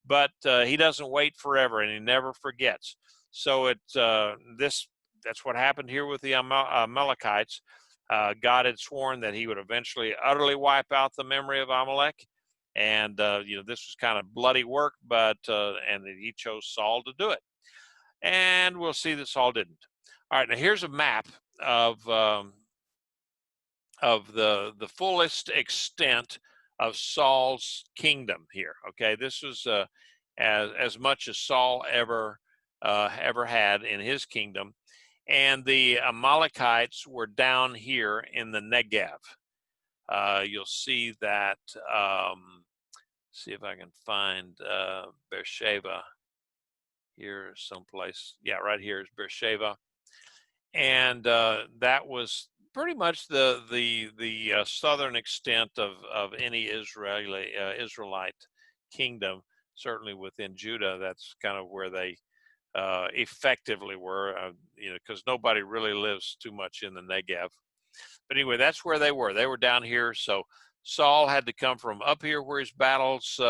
but he doesn't wait forever, and he never forgets. So that's what happened here with the Amalekites. God had sworn that he would eventually utterly wipe out the memory of Amalek, and this was kind of bloody work, but and he chose Saul to do it. And we'll see that Saul didn't. All right, now here's a map of the fullest extent of Saul's kingdom here. Okay, this was as much as Saul ever had in his kingdom, and the Amalekites were down here in the Negev. You'll see that. See if I can find Beersheba here someplace. Yeah, right here is Beersheba, and that was pretty much the southern extent of any Israelite kingdom. Certainly within Judah, that's kind of where they effectively were, because nobody really lives too much in the Negev. But anyway, that's where they were. They were down here. So Saul had to come from up here where his battles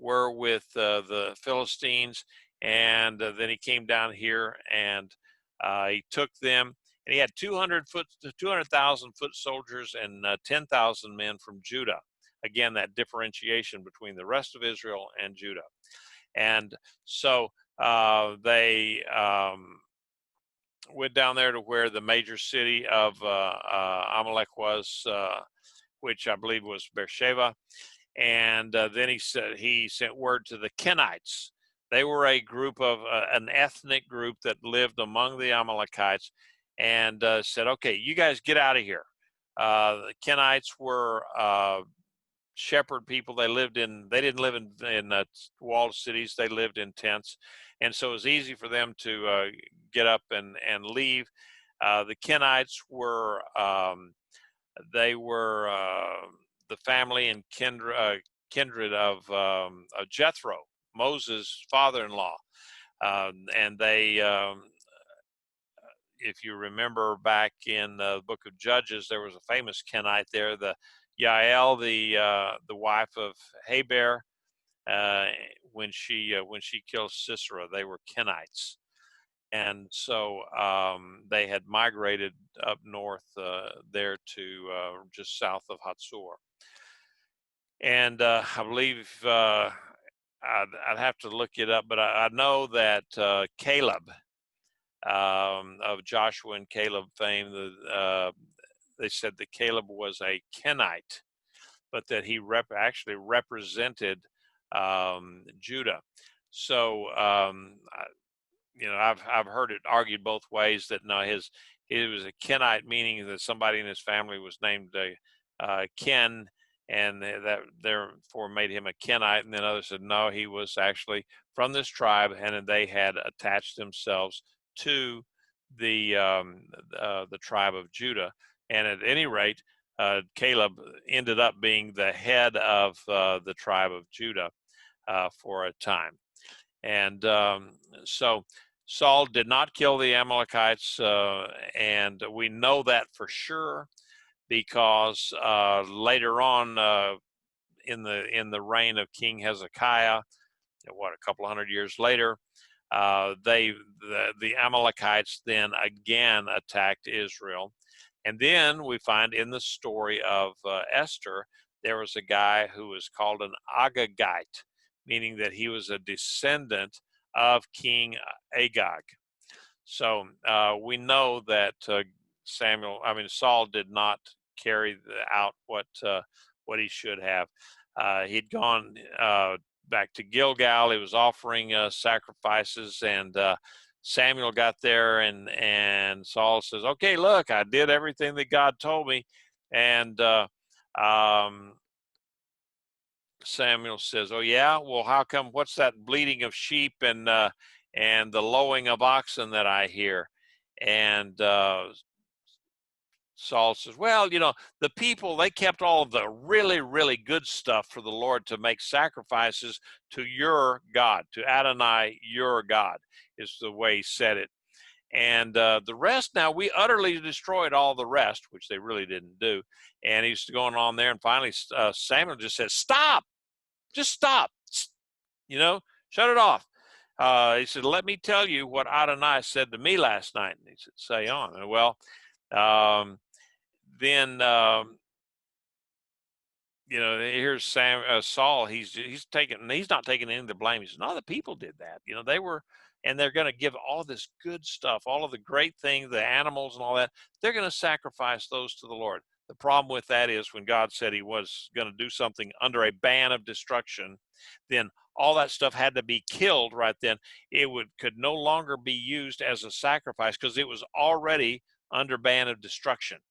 were with the Philistines, and then he came down here and he took them. And he had 200,000 foot soldiers and 10,000 men from Judah. Again, that differentiation between the rest of Israel and Judah. And so they went down there to where the major city of Amalek was, which I believe was Beersheba. And then he sent word to the Kenites. They were a group of an ethnic group that lived among the Amalekites, and said, "Okay, you guys get out of here." The Kenites were shepherd people. They didn't live in walled cities. They lived in tents, and so it was easy for them to get up and leave. The Kenites were they were the family and kindred of Jethro, Moses' father-in-law, and they. If you remember back in the book of Judges, there was a famous Kenite there, the Yael, the wife of Heber, when she killed Sisera. They were Kenites, and so they had migrated up north there to just south of Hatzor. And I believe I'd have to look it up, but I know that Caleb, of Joshua and Caleb fame, they said that Caleb was a Kenite, but that he actually represented Judah. So I've heard it argued both ways that no, he was a Kenite, meaning that somebody in his family was named Ken, and that therefore made him a Kenite. And then others said no, he was actually from this tribe, and they had attached themselves to the tribe of Judah. And at any rate, Caleb ended up being the head of the tribe of Judah for a time. And so Saul did not kill the Amalekites, and we know that for sure because later on in the reign of King Hezekiah, a couple hundred years later, the Amalekites then again attacked Israel. And then we find in the story of Esther, there was a guy who was called an Agagite, meaning that he was a descendant of King Agag. So we know that Saul did not carry out what he should have. He'd gone back to Gilgal. He was offering sacrifices, and Samuel got there, and Saul says, "Okay, look, I did everything that God told me." And Samuel says, "Oh yeah, well, how come? What's that bleating of sheep and the lowing of oxen that I hear?" And Saul says, "Well, the people, they kept all of the really, really good stuff for the Lord to make sacrifices to your God, to Adonai, your God," is the way he said it. And the rest, now we utterly destroyed all the rest, which they really didn't do. And he's going on there, and finally Samuel just says, "Stop, just stop, shut it off." He said, "Let me tell you what Adonai said to me last night." And he said, "Say on." And well, then here's Saul. He's not taking any of the blame. He says, "No, the people did that. They were, and they're going to give all this good stuff, all of the great things, the animals and all that. They're going to sacrifice those to the Lord." The problem with that is when God said he was going to do something under a ban of destruction, then all that stuff had to be killed right then. It could no longer be used as a sacrifice because it was already under ban of destruction.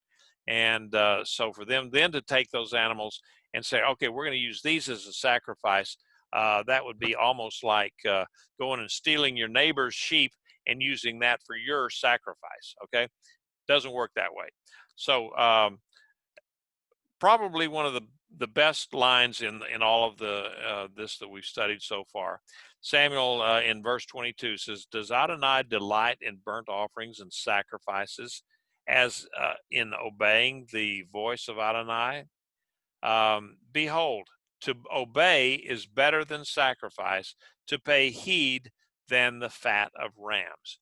And so for them then to take those animals and say, "Okay, we're going to use these as a sacrifice," that would be almost like going and stealing your neighbor's sheep and using that for your sacrifice. Okay, doesn't work that way. So probably one of the best lines in all of this that we've studied so far. Samuel in verse 22 says, "Does Adonai delight in burnt offerings and sacrifices, as in obeying the voice of Adonai? Behold, to obey is better than sacrifice, to pay heed than the fat of rams."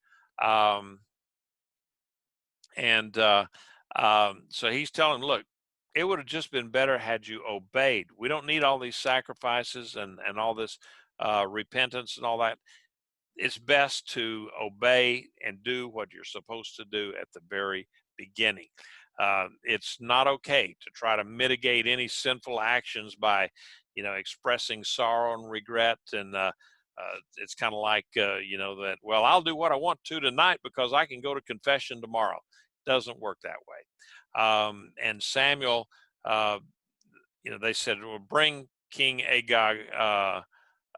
So he's telling him, look, it would have just been better had you obeyed. We don't need all these sacrifices and all this repentance and all that. it's best to obey and do what you're supposed to do at the very beginning. It's not okay to try to mitigate any sinful actions by, expressing sorrow and regret. And it's kind of like, that, well, I'll do what I want to tonight because I can go to confession tomorrow. Doesn't work that way. And Samuel, they said, well, bring King Agag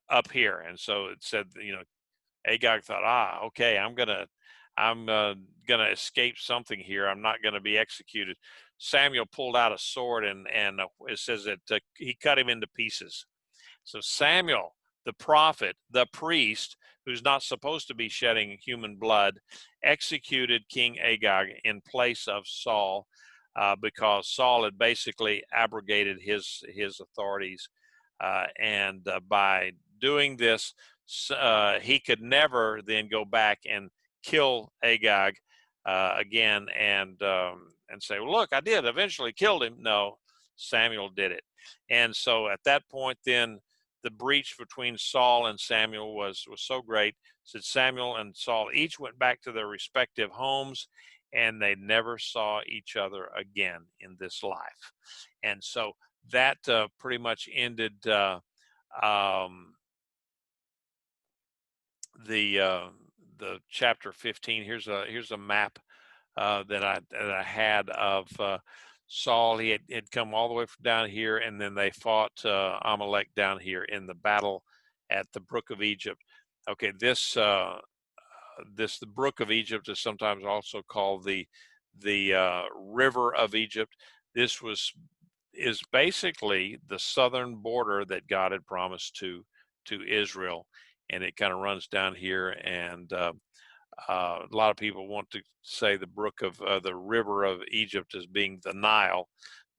up here. And so it said, Agag thought, okay, I'm gonna escape something here. I'm not gonna be executed. Samuel pulled out a sword, and it says that he cut him into pieces. So Samuel, the prophet, the priest, who's not supposed to be shedding human blood, executed King Agag in place of Saul, because Saul had basically abrogated his authorities, and by doing this, he could never then go back and kill Agag again and say, well, look, I did eventually killed him. No, Samuel did it. And so at that point, then the breach between Saul and Samuel was so great that Samuel and Saul each went back to their respective homes, and they never saw each other again in this life. And so that pretty much ended the chapter 15. Here's a map that I had of Saul. He had come all the way from down here, and then they fought Amalek down here in the battle at the Brook of Egypt. Okay, the Brook of Egypt is sometimes also called the River of Egypt. This is basically the southern border that God had promised to Israel, and it kind of runs down here. And a lot of people want to say the River of Egypt as being the Nile,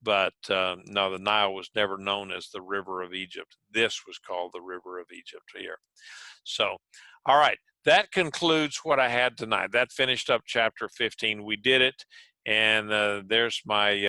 but no, the Nile was never known as the River of Egypt. This was called the River of Egypt here. So, all right, that concludes what I had tonight. That finished up chapter 15. We did it, and there's my